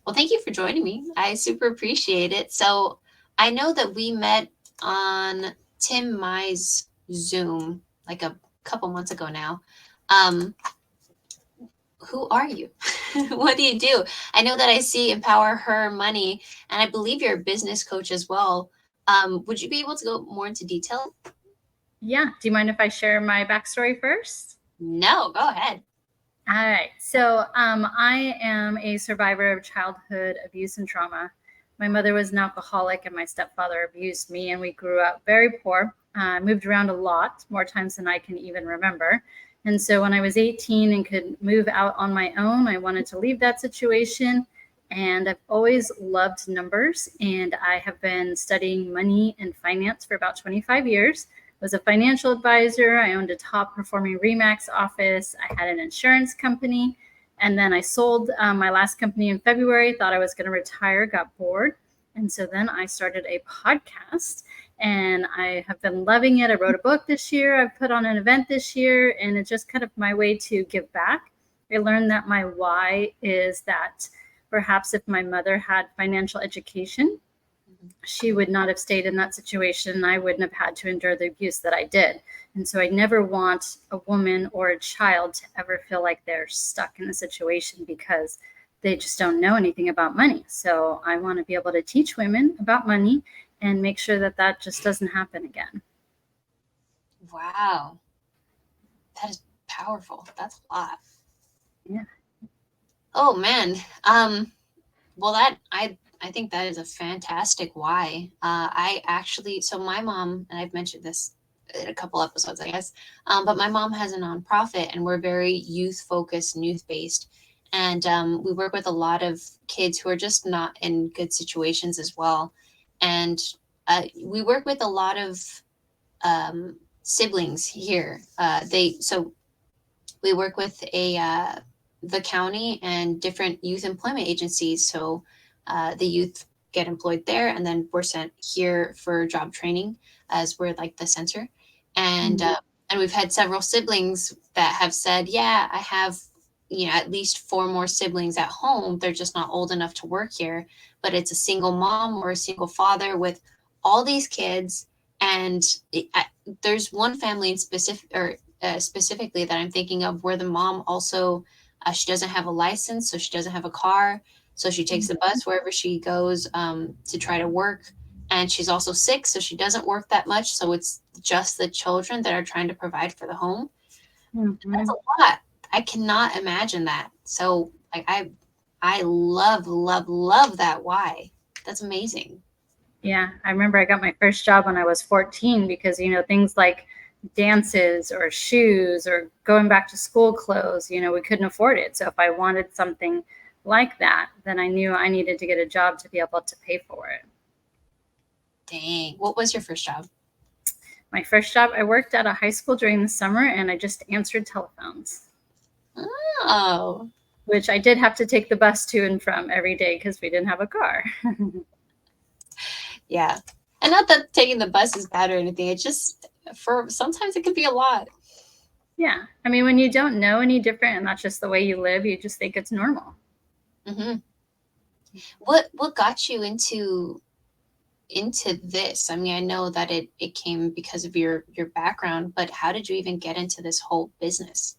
Well, thank you for joining me. I super appreciate it. So I know that we met on Tim Mai's Zoom like a couple months ago now. Um, who are you? What do you do? I know that I see Empower Her Money, and I believe you're a business coach as well. Would you be able to go more into detail? Yeah. Do you mind if I share my backstory first? No, go ahead. All right. So I am a survivor of childhood abuse and trauma. My mother was an alcoholic, and my stepfather abused me, and we grew up very poor. Moved around a lot, more times than I can even remember. And so when I was 18 and could move out on my own, I wanted to leave that situation. And I've always loved numbers, and I have been studying money and finance for about 25 years. Was a financial advisor. I owned a top performing Remax office. I had an insurance company. And then I sold my last company in February, thought I was going to retire, got bored. And so then I started a podcast, and I have been loving it. I wrote a book this year. I've put on an event this year, and it's just kind of my way to give back. I learned that my why is that perhaps if my mother had financial education, she would not have stayed in that situation, and I wouldn't have had to endure the abuse that I did. And so I never want a woman or a child to ever feel like they're stuck in a situation because they just don't know anything about money. So I want to be able to teach women about money and make sure that that just doesn't happen again. Wow, that is powerful. That's a lot. Yeah. Oh man. Well, I think that is a fantastic why. I actually, so my mom, and I've mentioned this in a couple episodes, I guess, but my mom has a nonprofit, and we're very youth focused and youth based. And we work with a lot of kids who are just not in good situations as well. And we work with a lot of siblings here. So we work with the county and different youth employment agencies. So the youth get employed there, and then we're sent here for job training as we're like the center. And Mhm. and we've had several siblings that have said, yeah, I have at least four more siblings at home. They're just not old enough to work here, but it's a single mom or a single father with all these kids. And there's one family in specifically that I'm thinking of where the mom also she doesn't have a license, so she doesn't have a car, so she takes the bus wherever she goes to try to work, and she's also sick, so she doesn't work that much. So it's just the children that are trying to provide for the home. That's Mhm. a lot. I cannot imagine that. So like I love love love that. Why? That's amazing. Yeah, I remember I got my first job when I was 14 because, things like dances or shoes or going back to school clothes, we couldn't afford it. So if I wanted something like that, then I knew I needed to get a job to be able to pay for it. Dang. What was your first job? My first job, I worked at a high school during the summer, and I just answered telephones, Oh, which I did have to take the bus to and from every day because we didn't have a car. yeah. And not that taking the bus is bad or anything. It's just for sometimes it could be a lot. Yeah. I mean, when you don't know any different and that's just the way you live, you just think it's normal. Hmm. What got you into this? I mean, I know that it came because of your background, but how did you even get into this whole business?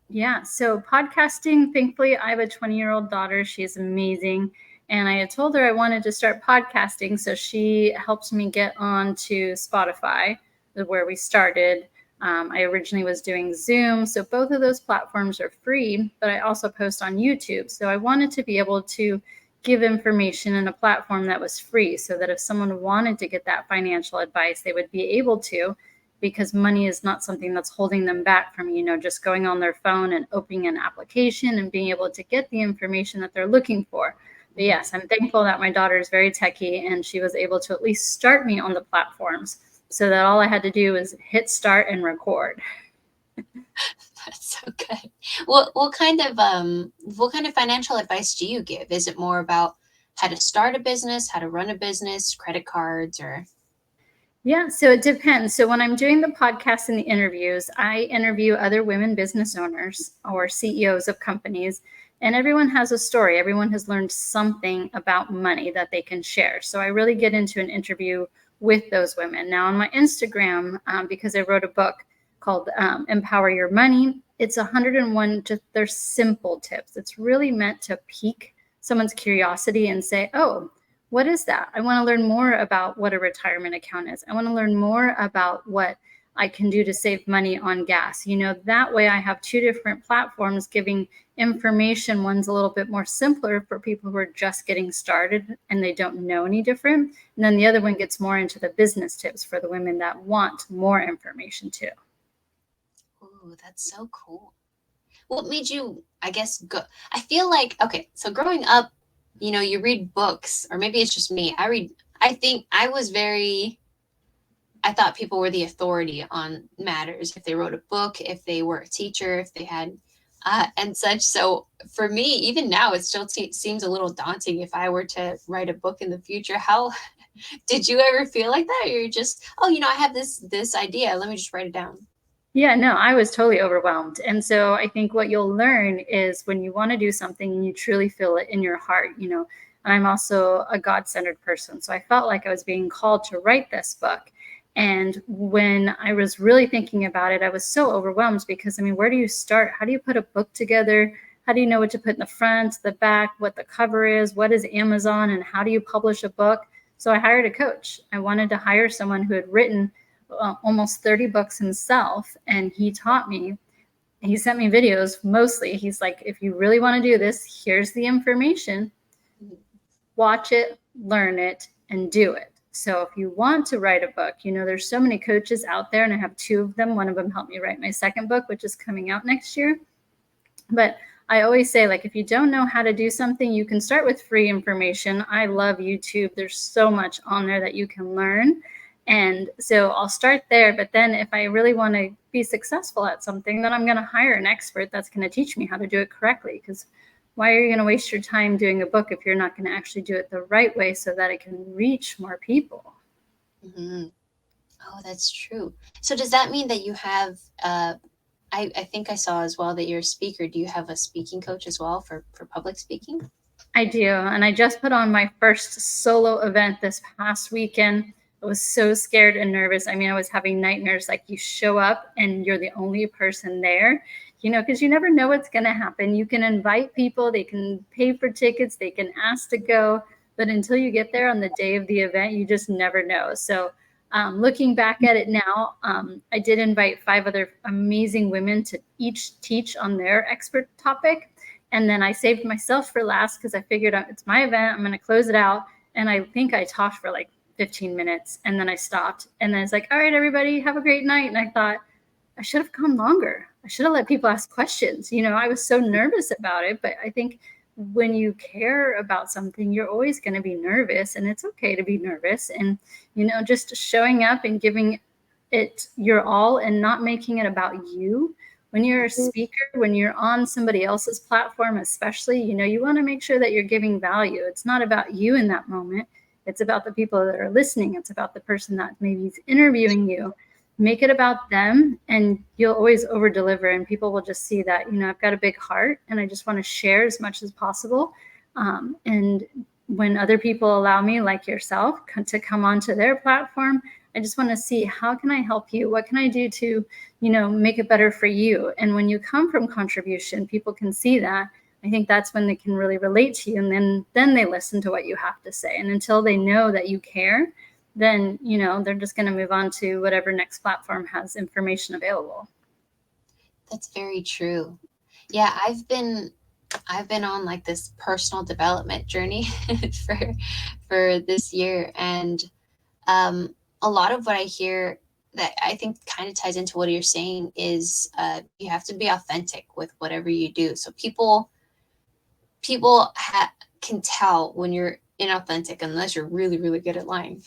Yeah. So, podcasting, thankfully, I have a 20-year-old daughter. She's amazing. And I had told her I wanted to start podcasting. So, she helped me get on to Spotify, where we started. I originally was doing Zoom. So, both of those platforms are free, but I also post on YouTube. So, I wanted to be able to give information in a platform that was free so that if someone wanted to get that financial advice, they would be able to, because money is not something that's holding them back from, just going on their phone and opening an application and being able to get the information that they're looking for. But Mhm. yes, I'm thankful that my daughter is very techie and she was able to at least start me on the platforms so that all I had to do was hit start and record. That's so good. What kind of financial advice do you give? Is it more about how to start a business, how to run a business, credit cards, or Yeah, so it depends. So when I'm doing the podcast and the interviews, I interview other women business owners or CEOs of companies, And everyone has a story. Everyone has learned something about money that they can share. So I really get into an interview with those women. Now on my Instagram, because I wrote a book called Empower Your Money, it's 101, just they're simple tips. It's really meant to pique someone's curiosity and say, oh, what is that? I want to learn more about what a retirement account is. I want to learn more about what I can do to save money on gas. That way I have two different platforms giving information. One's a little bit more simpler for people who are just getting started and they don't know any different. And then the other one gets more into the business tips for the women that want more information too. Ooh, that's so cool. What made you, I guess, go? I feel like, okay, so growing up, you read books, or maybe it's just me. I think I thought people were the authority on matters. If they wrote a book, if they were a teacher, if they had, and such. So for me, even now, it still seems a little daunting if I were to write a book in the future. How did you ever feel like that? You're just, oh, I have this idea. Let me just write it down. Yeah, no, I was totally overwhelmed. And so I think what you'll learn is when you want to do something and you truly feel it in your heart, and I'm also a God-centered person. So I felt like I was being called to write this book. And when I was really thinking about it, I was so overwhelmed because, where do you start? How do you put a book together? How do you know what to put in the front, the back, what the cover is, what is Amazon, and how do you publish a book? So I hired a coach. I wanted to hire someone who had written almost 30 books himself, and he taught me. He sent me videos mostly. He's like, if you really want to do this, here's the information. Watch it, learn it, and do it. So if you want to write a book, there's so many coaches out there, and I have two of them. One of them helped me write my second book, which is coming out next year. But I always say, like, if you don't know how to do something, you can start with free information. I love YouTube. There's so much on there that you can learn. And so I'll start there. But then if I really want to be successful at something, then I'm going to hire an expert that's going to teach me how to do it correctly. Because why are you going to waste your time doing a book if you're not going to actually do it the right way so that it can reach more people? Mm-hmm. Oh, that's true. So does that mean that you have, I think I saw as well that you're a speaker. Do you have a speaking coach as well for public speaking? I do. And I just put on my first solo event this past weekend. I was so scared and nervous. I was having nightmares. Like, you show up and you're the only person there, because you never know what's going to happen. You can invite people, they can pay for tickets, they can ask to go. But until you get there on the day of the event, you just never know. So looking back at it now, I did invite 5 other amazing women to each teach on their expert topic. And then I saved myself for last because I figured out it's my event. I'm going to close it out. And I think I talked for like 15 minutes and then I stopped. And then it's like, all right, everybody, have a great night. And I thought, I should have gone longer. I should have let people ask questions. I was so nervous about it. But I think when you care about something, you're always going to be nervous. And it's okay to be nervous. And, just showing up and giving it your all and not making it about you. When you're a speaker, when you're on somebody else's platform, especially, you want to make sure that you're giving value. It's not about you in that moment. It's about the people that are listening. It's about the person that maybe is interviewing you. Make it about them and you'll always over deliver, and people will just see that, I've got a big heart and I just want to share as much as possible. And when other people allow me, like yourself, to come onto their platform, I just want to see, how can I help you? What can I do to, make it better for you? And when you come from contribution, people can see that. I think that's when they can really relate to you. And then they listen to what you have to say. And until they know that you care, then, they're just going to move on to whatever next platform has information available. That's very true. Yeah, I've been on like this personal development journey for this year, and a lot of what I hear that I think kind of ties into what you're saying is you have to be authentic with whatever you do. So people can tell when you're inauthentic unless you're really, really good at lying.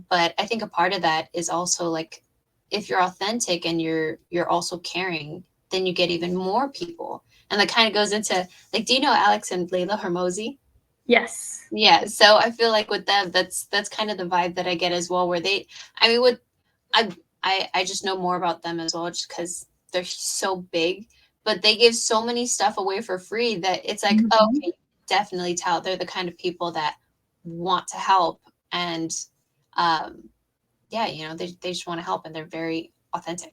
But I think a part of that is also like, if you're authentic and you're also caring, then you get even more people. And that kind of goes into, like, do you know Alex and Layla Hormozy? Yes. Yeah. So I feel like with them, that's kind of the vibe that I get as well, where I just know more about them as well, just because they're so big. but they give so many stuff away for free that it's like, oh, Mhm. okay, definitely tell they're the kind of people that want to help. And yeah, they just want to help, and they're very authentic.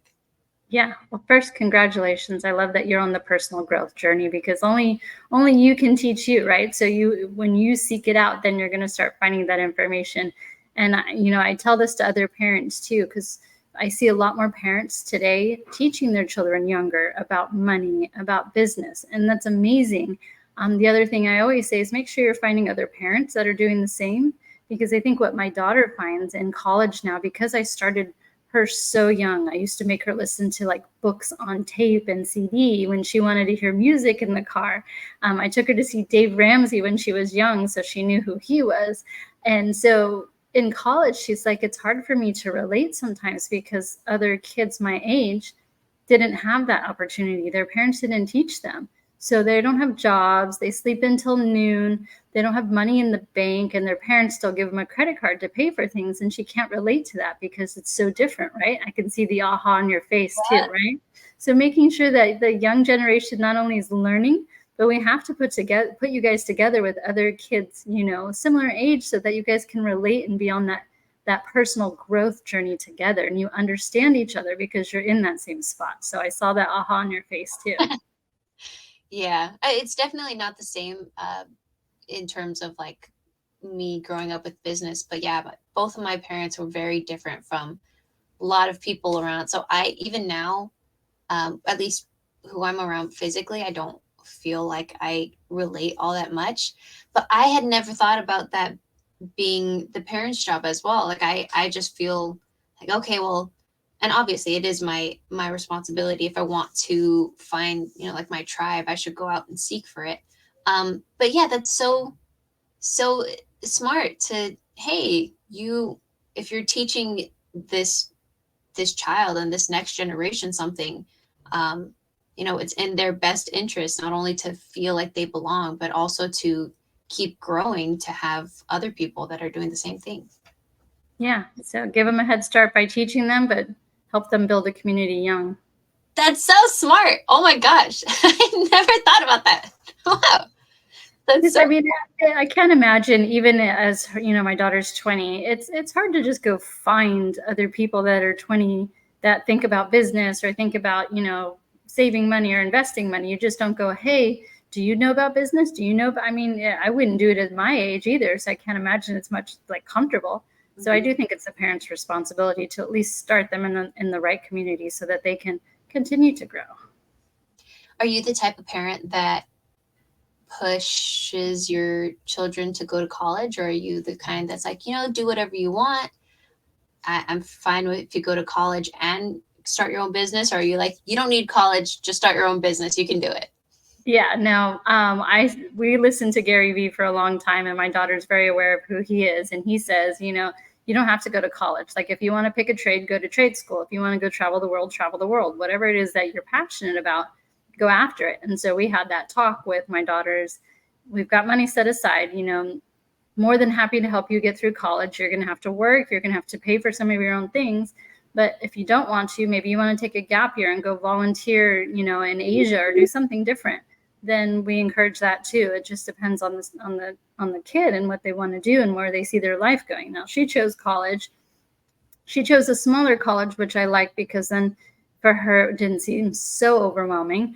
Yeah. Well, first, congratulations. I love that you're on the personal growth journey, because only you can teach you, right? So when you seek it out, then you're going to start finding that information. And I tell this to other parents too, because I see a lot more parents today teaching their children younger about money, about business, and that's amazing. The other thing I always say is make sure you're finding other parents that are doing the same, because I think what my daughter finds in college now, because I started her so young. I used to make her listen to like books on tape and CD when she wanted to hear music in the car. I took her to see Dave Ramsey when she was young, so she knew who he was. And so in college, she's like, it's hard for me to relate sometimes because other kids my age didn't have that opportunity. Their parents didn't teach them. So they don't have jobs. They sleep until noon. They don't have money in the bank, and their parents still give them a credit card to pay for things. And she can't relate to that because it's so different, right? I can see the aha on your face too, right? So making sure that the young generation not only is learning, but we have to put you guys together with other kids, similar age, so that you guys can relate and be on that personal growth journey together, and you understand each other because you're in that same spot. So I saw that aha on your face too. Yeah, it's definitely not the same in terms of like me growing up with business, but yeah, but both of my parents were very different from a lot of people around. So I even now, at least who I'm around physically, I don't feel like I relate all that much. But I had never thought about that being the parents' job as well. Like I just feel like, okay, well, and obviously it is my responsibility. If I want to find, like my tribe, I should go out and seek for it. But yeah, that's so smart to, hey, if you're teaching this child and this next generation something, um, it's in their best interest not only to feel like they belong, but also to keep growing, to have other people that are doing the same thing. Yeah. So give them a head start by teaching them, but help them build a community young. That's so smart. Oh my gosh. I never thought about that. Wow. That's Because so I mean, I can't imagine, even as my daughter's 20. It's hard to just go find other people that are 20 that think about business or think about saving money or investing money. You just don't go, hey, do you know about business? Do you know? I mean, yeah, I wouldn't do it at my age either, so I can't imagine it's much like comfortable. So I do think it's the parents' responsibility to at least start them in the right community so that they can continue to grow. Are you the type of parent that pushes your children to go to college, or are you the kind that's like, do whatever you want? I'm fine with if you go to college and start your own business, or are you like, you don't need college, just start your own business, you can do it? Yeah, no. We listened to Gary Vee for a long time, and my daughter's very aware of who he is. And he says, you don't have to go to college. Like if you want to pick a trade, go to trade school. If you want to go travel the world, travel the world. Whatever it is that you're passionate about, go after it. And so we had that talk with my daughters. We've got money set aside, more than happy to help you get through college. You're going to have to work. You're going to have to pay for some of your own things. But if you don't want to, maybe you want to take a gap year and go volunteer, in Asia or do something different, then we encourage that too. It just depends on the kid and what they want to do and where they see their life going. Now, she chose college. She chose a smaller college, which I like because then for her it didn't seem so overwhelming.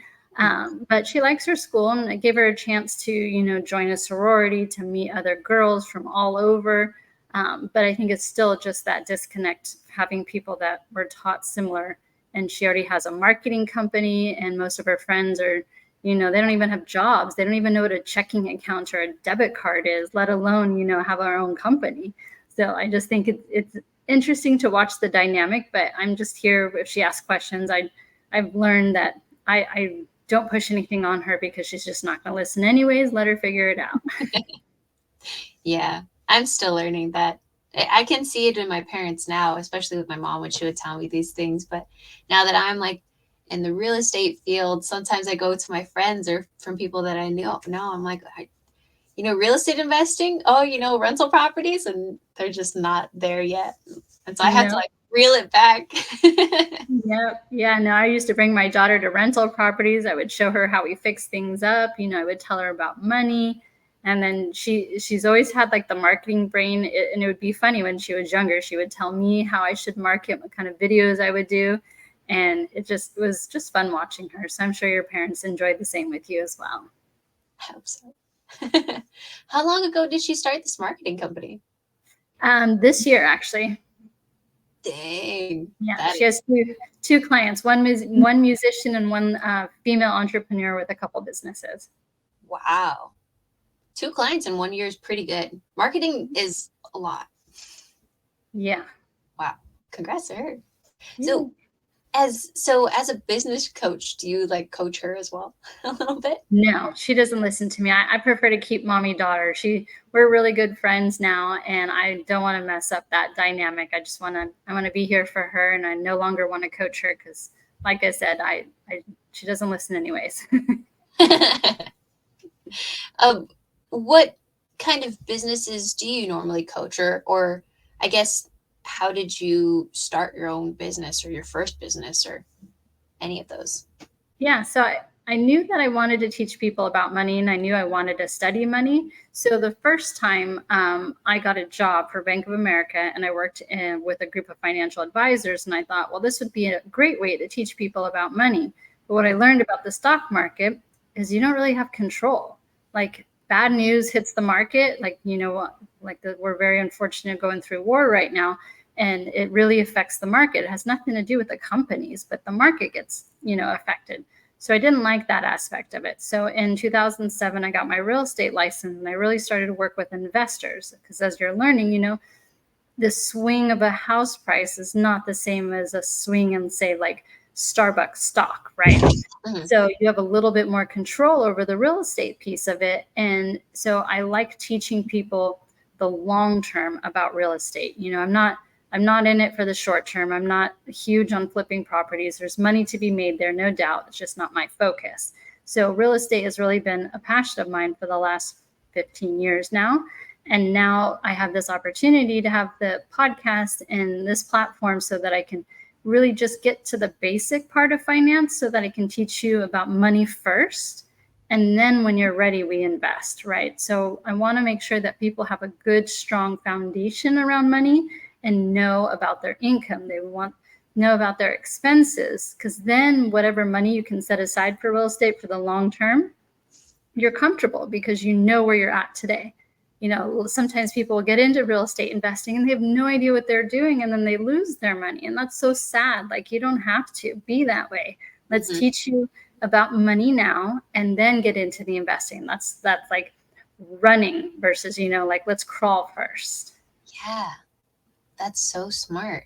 But she likes her school, and I gave her a chance to, join a sorority, to meet other girls from all over. But I think it's still just that disconnect, having people that were taught similar. And she already has a marketing company, and most of her friends are, they don't even have jobs. They don't even know what a checking account or a debit card is, let alone, have our own company. So I just think it's interesting to watch the dynamic, but I'm just here if she asks questions. I've learned that I don't push anything on her because she's just not going to listen anyways. Let her figure it out. Yeah, I'm still learning that. I can see it in my parents now, especially with my mom when she would tell me these things. But now that I'm like in the real estate field, sometimes I go to my friends or from people that I know. Now I'm like, real estate investing. Oh, rental properties, and they're just not there yet. And so I had to No. like Reel it back. Yep. Yeah. No, I used to bring my daughter to rental properties. I would show her how we fix things up. I would tell her about money. And then she's always had like the marketing brain. And it would be funny when she was younger. She would tell me how I should market, what kind of videos I would do. And it was just fun watching her. So I'm sure your parents enjoyed the same with you as well. I hope so. How long ago did she start this marketing company? This year, actually. Dang. Yeah, she has two clients, one musician and one female entrepreneur with a couple businesses. Wow. 2 clients in 1 year is pretty good. Marketing is a lot. Yeah. Wow. Congrats to her. Yeah. So as a business coach, do you like coach her as well a little bit? No, she doesn't listen to me. I prefer to keep mommy daughter. We're really good friends now, and I don't want to mess up that dynamic. I want to be here for her, and I no longer want to coach her because, like I said, she doesn't listen anyways. What kind of businesses do you normally coach, or I guess how did you start your own business or your first business or any of those? Yeah, so I knew that I wanted to teach people about money, and I knew I wanted to study money. So the first time I got a job for Bank of America, and I worked with a group of financial advisors, and I thought, well, this would be a great way to teach people about money. But what I learned about the stock market is you don't really have control. Like bad news hits the market, we're very unfortunate going through war right now, and it really affects the market. It has nothing to do with the companies, but the market gets, affected. So I didn't like that aspect of it. So in 2007, I got my real estate license, and I really started to work with investors because as you're learning, the swing of a house price is not the same as a swing in, say, like Starbucks stock, right? Mhm. So you have a little bit more control over the real estate piece of it. And so I like teaching people the long term about real estate. I'm not in it for the short term. I'm not huge on flipping properties. There's money to be made there, no doubt. It's just not my focus. So real estate has really been a passion of mine for the last 15 years now. And now I have this opportunity to have the podcast and this platform so that I can really just get to the basic part of finance so that I can teach you about money first. And then when you're ready, we invest, right? So I want to make sure that people have a good, strong foundation around money and know about their income. They want to know about their expenses, because then whatever money you can set aside for real estate for the long term, you're comfortable because you know where you're at today. Sometimes people get into real estate investing and they have no idea what they're doing, and then they lose their money. And that's so sad. Like, you don't have to be that way. Let's teach you about money now and then get into the investing. That's like running versus, let's crawl first. Yeah, that's so smart.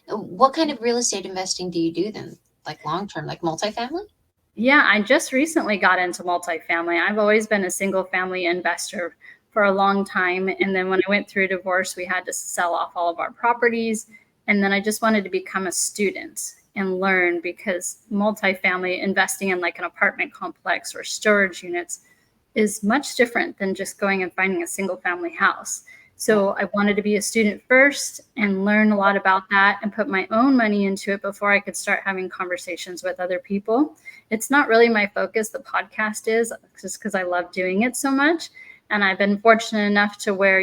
What kind of real estate investing do you do then? Like long term, like multifamily? Yeah, I just recently got into multifamily. I've always been a single family investor for a long time. And then when I went through divorce, we had to sell off all of our properties. And then I just wanted to become a student and learn, because multifamily investing in like an apartment complex or storage units is much different than just going and finding a single family house. So I wanted to be a student first and learn a lot about that and put my own money into it before I could start having conversations with other people. It's not really my focus. The podcast is just because I love doing it so much. And I've been fortunate enough to where,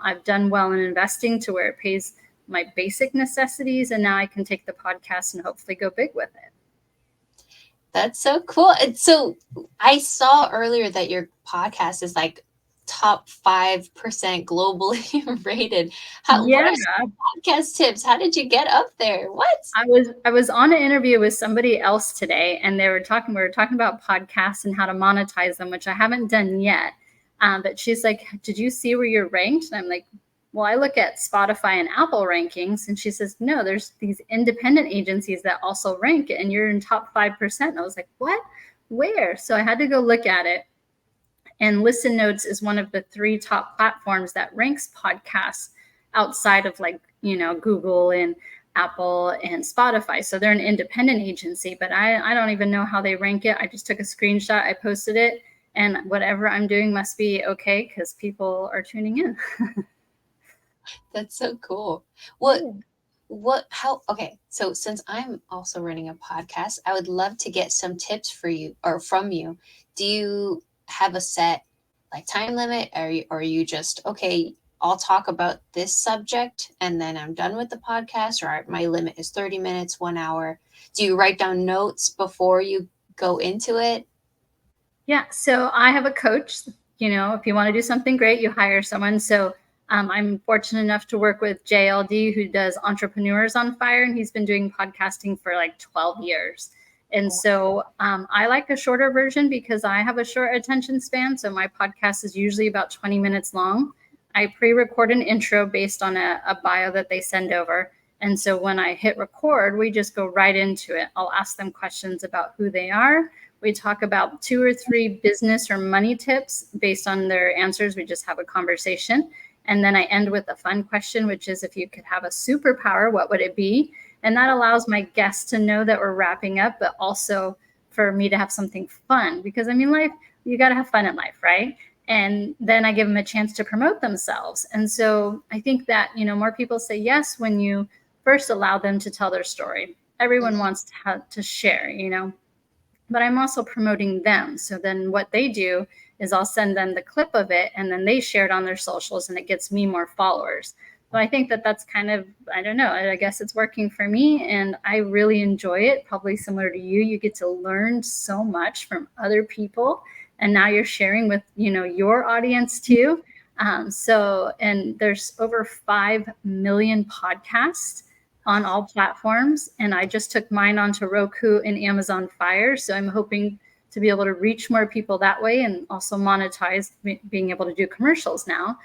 I've done well in investing to where it pays my basic necessities. And now I can take the podcast and hopefully go big with it. That's so cool. And so I saw earlier that your podcast is like top 5% globally rated. What are some podcast tips? How did you get up there? What? I was on an interview with somebody else today, and we were talking about podcasts and how to monetize them, which I haven't done yet. But she's like, did you see where you're ranked? And I'm like, well, I look at Spotify and Apple rankings. And she says, no, there's these independent agencies that also rank it, and you're in top 5%. And I was like, what? Where? So I had to go look at it. And Listen Notes is one of the 3 top platforms that ranks podcasts outside of Google and Apple and Spotify. So they're an independent agency, but I don't even know how they rank it. I just took a screenshot, I posted it, and whatever I'm doing must be okay because people are tuning in. That's so cool. What Okay, so since I'm also running a podcast, I would love to get some tips for you or from you. Do you have a set like time limit? Or are you just, okay, I'll talk about this subject and then I'm done with the podcast, or my limit is 30 minutes, 1 hour? Do you write down notes before you go into it? Yeah, so I have a coach. If you want to do something great, you hire someone. So I'm fortunate enough to work with JLD, who does Entrepreneurs on Fire, and he's been doing podcasting for like 12 years. And so I like a shorter version because I have a short attention span. So my podcast is usually about 20 minutes long. I pre-record an intro based on a bio that they send over. And so when I hit record, we just go right into it. I'll ask them questions about who they are. We talk about 2 or 3 business or money tips based on their answers. We just have a conversation. And then I end with a fun question, which is, if you could have a superpower, what would it be? And that allows my guests to know that we're wrapping up, but also for me to have something fun. Because I mean, life, you got to have fun in life, right? And then I give them a chance to promote themselves. And so I think that, more people say yes when you first allow them to tell their story. Everyone wants to share, but I'm also promoting them. So then what they do is I'll send them the clip of it and then they share it on their socials and it gets me more followers. So I think that that's kind of, I don't know, I guess it's working for me and I really enjoy it. Probably similar to you, you get to learn so much from other people. And now you're sharing with, your audience too. And there's over 5 million podcasts on all platforms. And I just took mine onto Roku and Amazon Fire. So I'm hoping to be able to reach more people that way and also monetize being able to do commercials now.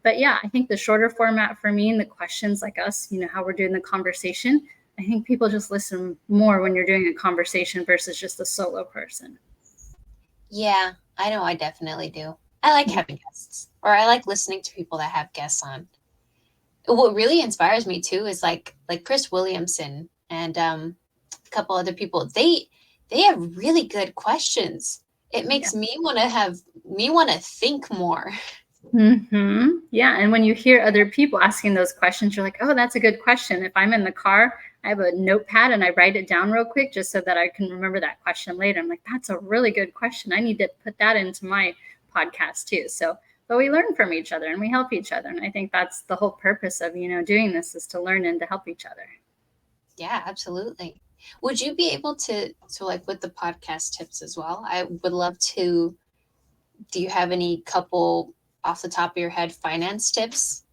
But yeah, I think the shorter format for me and the questions like us, how we're doing the conversation, I think people just listen more when you're doing a conversation versus just a solo person. Yeah, I know I definitely do. I like having guests, or I like listening to people that have guests on. What really inspires me too is like Chris Williamson and a couple other people. They have really good questions. It makes me want to think more. Yeah. And when you hear other people asking those questions, you're like, oh, that's a good question. If I'm in the car, I have a notepad and I write it down real quick just so that I can remember that question later. I'm like, that's a really good question. I need to put that into my podcast too. So, but we learn from each other and we help each other. And I think that's the whole purpose of, doing this, is to learn and to help each other. Yeah, absolutely. Would you be able to, so like with the podcast tips as well? I would love to. Do you have any couple off the top of your head finance tips,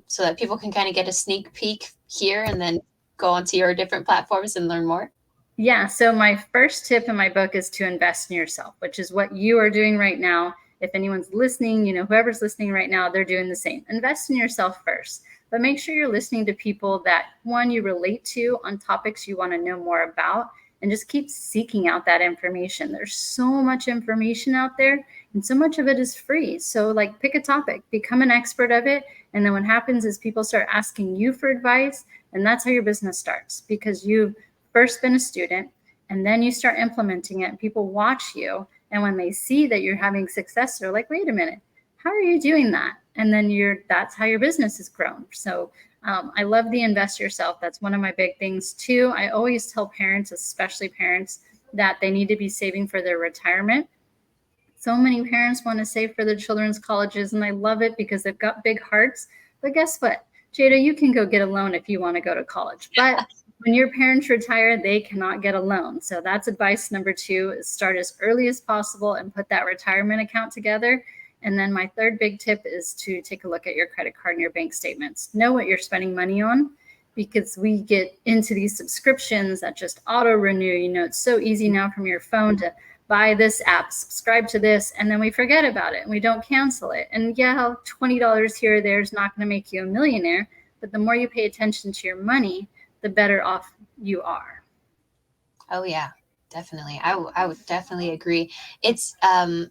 so that people can kind of get a sneak peek here and then go onto your different platforms and learn more? Yeah. So my first tip in my book is to invest in yourself, which is what you are doing right now. If anyone's listening, whoever's listening right now, they're doing the same. Invest in yourself first, but make sure you're listening to people that, one, you relate to on topics you want to know more about, and just keep seeking out that information. There's so much information out there and so much of it is free. So like, pick a topic, become an expert of it. And then what happens is people start asking you for advice, and that's how your business starts, because you've first been a student and then you start implementing it and people watch you, and when they see that you're having success, they're like, wait a minute, how are you doing that? And then that's how your business has grown. So I love the invest yourself. That's one of my big things too. I always tell parents, especially parents, that they need to be saving for their retirement. So many parents want to save for their children's colleges, and I love it because they've got big hearts. But guess what, Jada, you can go get a loan if you want to go to college. But when your parents retire, they cannot get a loan. So that's advice number 2, is start as early as possible and put that retirement account together. And then my third big tip is to take a look at your credit card and your bank statements. Know what you're spending money on, because we get into these subscriptions that just auto renew. It's so easy now from your phone to buy this app, subscribe to this, and then we forget about it and we don't cancel it. And yeah, $20 here or there is not going to make you a millionaire, but the more you pay attention to your money, the better off you are. Oh yeah, definitely. I would definitely agree. It's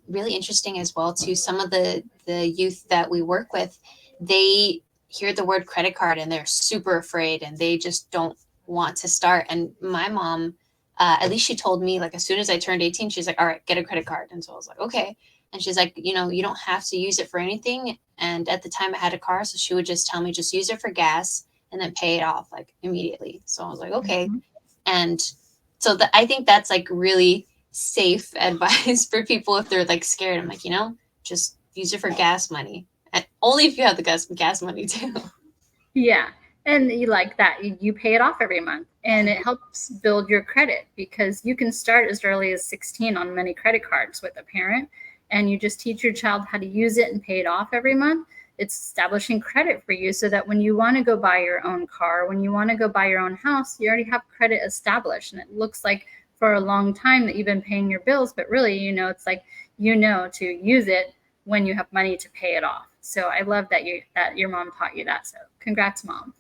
really interesting as well too. Some of the youth that we work with, they hear the word credit card and they're super afraid and they just don't want to start. And my mom, at least she told me, like, as soon as I turned 18, she's like, all right, get a credit card. And so I was like, okay. And she's like, you don't have to use it for anything. And at the time I had a car, so she would just tell me, just use it for gas. and then pay it off like immediately. So I was like, okay. Mm-hmm. And so I think that's like really safe advice for people if they're like scared. I'm like, just use it for gas money. And only if you have the gas money too. Yeah. And you like that. You pay it off every month, and it helps build your credit because you can start as early as 16 on many credit cards with a parent, and you just teach your child how to use it and pay it off every month. It's establishing credit for you so that when you want to go buy your own car, when you want to go buy your own house, you already have credit established. And it looks like for a long time that you've been paying your bills, but really, it's like, to use it when you have money to pay it off. So I love that your mom taught you that. So congrats, Mom.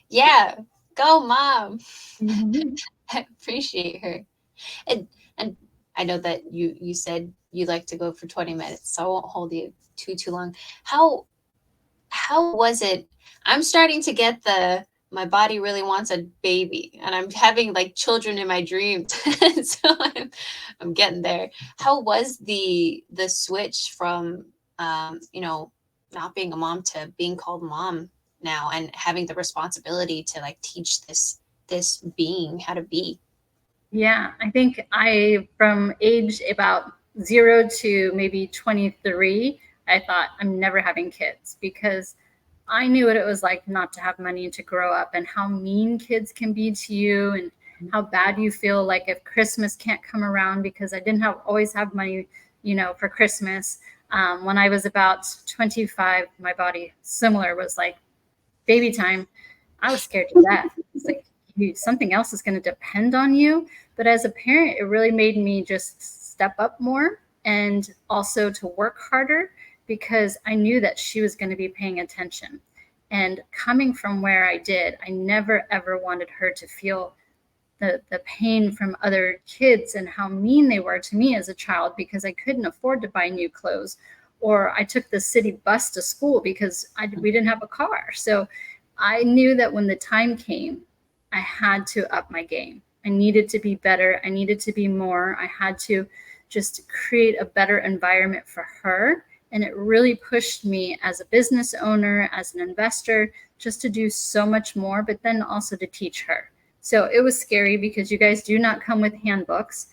Yeah, go Mom. Mm-hmm. I appreciate her. And I know that you said you like to go for 20 minutes, so I won't hold you too long. How was it? I'm starting to get my body really wants a baby, and I'm having like children in my dreams. So I'm getting there. How was the switch from not being a mom to being called mom now, and having the responsibility to like teach this being how to be? Yeah, I think from age about 0 to maybe 23, I thought I'm never having kids because I knew what it was like not to have money to grow up and how mean kids can be to you and how bad you feel like if Christmas can't come around because I didn't always have money, for Christmas. When I was about 25, my body was like baby time. I was scared to death. It's like something else is going to depend on you. But as a parent, it really made me just step up more and also to work harder because I knew that she was going to be paying attention. And coming from where I did, I never ever wanted her to feel the pain from other kids and how mean they were to me as a child because I couldn't afford to buy new clothes, or I took the city bus to school because we didn't have a car. So I knew that when the time came, I had to up my game. I needed to be better. I needed to be more. I had to just create a better environment for her. And it really pushed me as a business owner, as an investor, just to do so much more, but then also to teach her. So it was scary because you guys do not come with handbooks.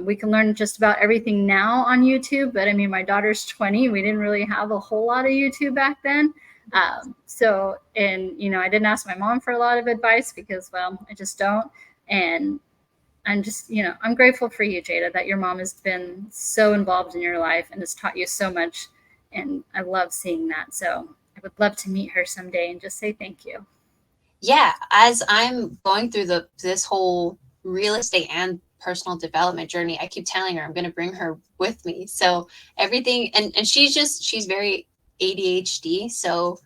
We can learn just about everything now on YouTube, but I mean, my daughter's 20. We didn't really have a whole lot of YouTube back then. I didn't ask my mom for a lot of advice because, well, I just don't. And I'm just, I'm grateful for you, Jada, that your mom has been so involved in your life and has taught you so much. And I love seeing that. So I would love to meet her someday and just say thank you. Yeah, as I'm going through this whole real estate and personal development journey, I keep telling her I'm going to bring her with me. So everything, and she's very ADHD, so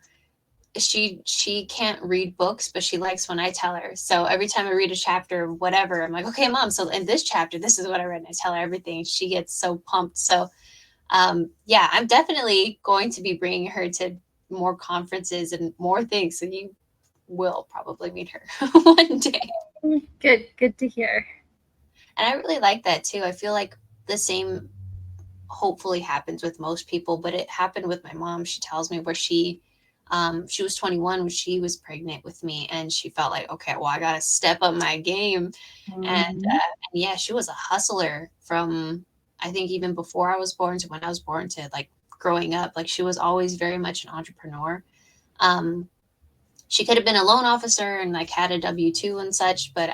she can't read books, but she likes when I tell her. So every time I read a chapter, whatever, I'm like, okay, Mom, so in this chapter, this is what I read, and I tell her everything. She gets so pumped. So yeah, I'm definitely going to be bringing her to more conferences and more things. So you will probably meet her one day. Good to hear. And I really like that too. I feel like the same hopefully happens with most people, but it happened with my mom. She tells me where she was 21 when she was pregnant with me, and she felt like, okay, well, I gotta step up my game. And yeah, she was a hustler from, I think, even before I was born to when I was born to like growing up. Like she was always very much an entrepreneur. She could have been a loan officer and like had a W-2 and such, but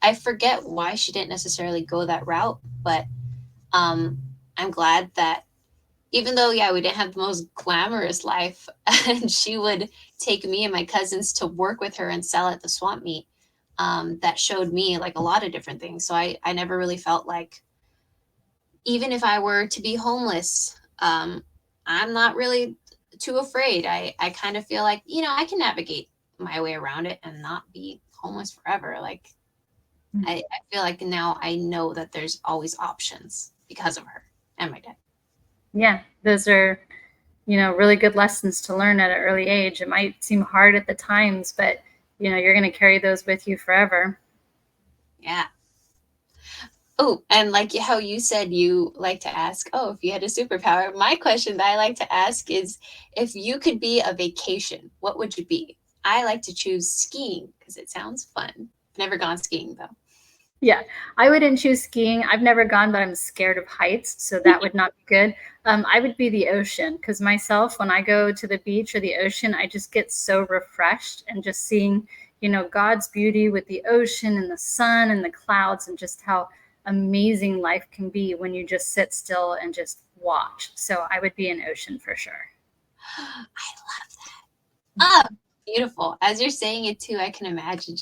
I forget why she didn't necessarily go that route. But I'm glad that even though, yeah, we didn't have the most glamorous life, and she would take me and my cousins to work with her and sell at the swamp meet, that showed me like a lot of different things. So I never really felt like, even if I were to be homeless, I'm not really too afraid. I kind of feel like, I can navigate my way around it and not be homeless forever. Like, I feel like now I know that there's always options because of her and my dad. Yeah, those are, really good lessons to learn at an early age. It might seem hard at the times, but, you're going to carry those with you forever. Yeah. Oh, and like how you said you like to ask, oh, if you had a superpower, my question that I like to ask is, if you could be a vacation, what would you be? I like to choose skiing because it sounds fun. Never gone skiing though. Yeah, I wouldn't choose skiing. I've never gone, but I'm scared of heights, so that would not be good. I would be the ocean because myself, when I go to the beach or the ocean, I just get so refreshed and just seeing, God's beauty with the ocean and the sun and the clouds and just how amazing life can be when you just sit still and just watch. So I would be an ocean for sure. I love that. Oh, beautiful. As you're saying it too, I can imagine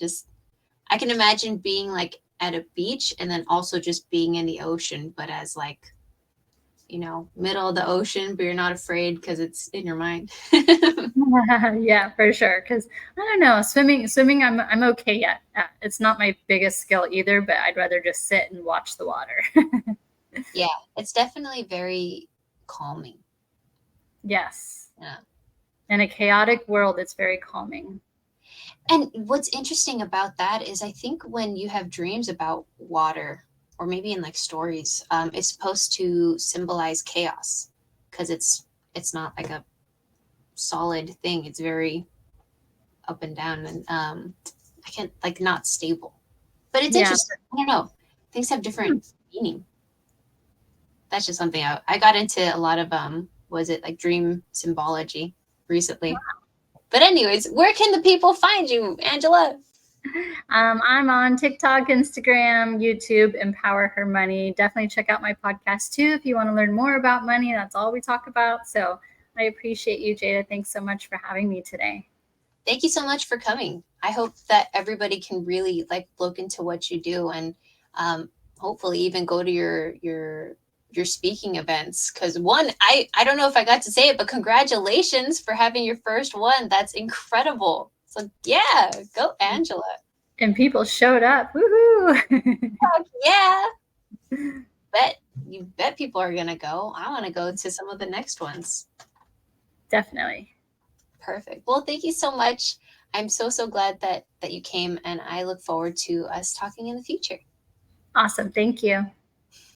being like at a beach and then also just being in the ocean, but as like, middle of the ocean, but you're not afraid because it's in your mind. Yeah, for sure. Because I don't know, swimming, I'm okay yet. It's not my biggest skill either, but I'd rather just sit and watch the water. Yeah, it's definitely very calming. Yes. Yeah. In a chaotic world, it's very calming. And what's interesting about that is I think when you have dreams about water, or maybe in like stories, it's supposed to symbolize chaos because it's not like a solid thing. It's very up and down and I can't like not stable. But it's Yeah. interesting. I don't know. Things have different meaning. That's just something I got into a lot of was it like dream symbology recently. But anyways, where can the people find you, Angela? I'm on TikTok, Instagram, YouTube, Empower Her Money. Definitely check out my podcast too if you want to learn more about money. That's all we talk about. So I appreciate you, Jada. Thanks so much for having me today. Thank you so much for coming. I hope that everybody can really like look into what you do and hopefully even go to your speaking events. Because one, I don't know if I got to say it, but congratulations for having your first one. That's incredible. So yeah, go Angela. And people showed up. Woohoo! Yeah, bet people are gonna go. I want to go to some of the next ones. Definitely. Perfect. Well, thank you so much. I'm so glad that you came, and I look forward to us talking in the future. Awesome. Thank you.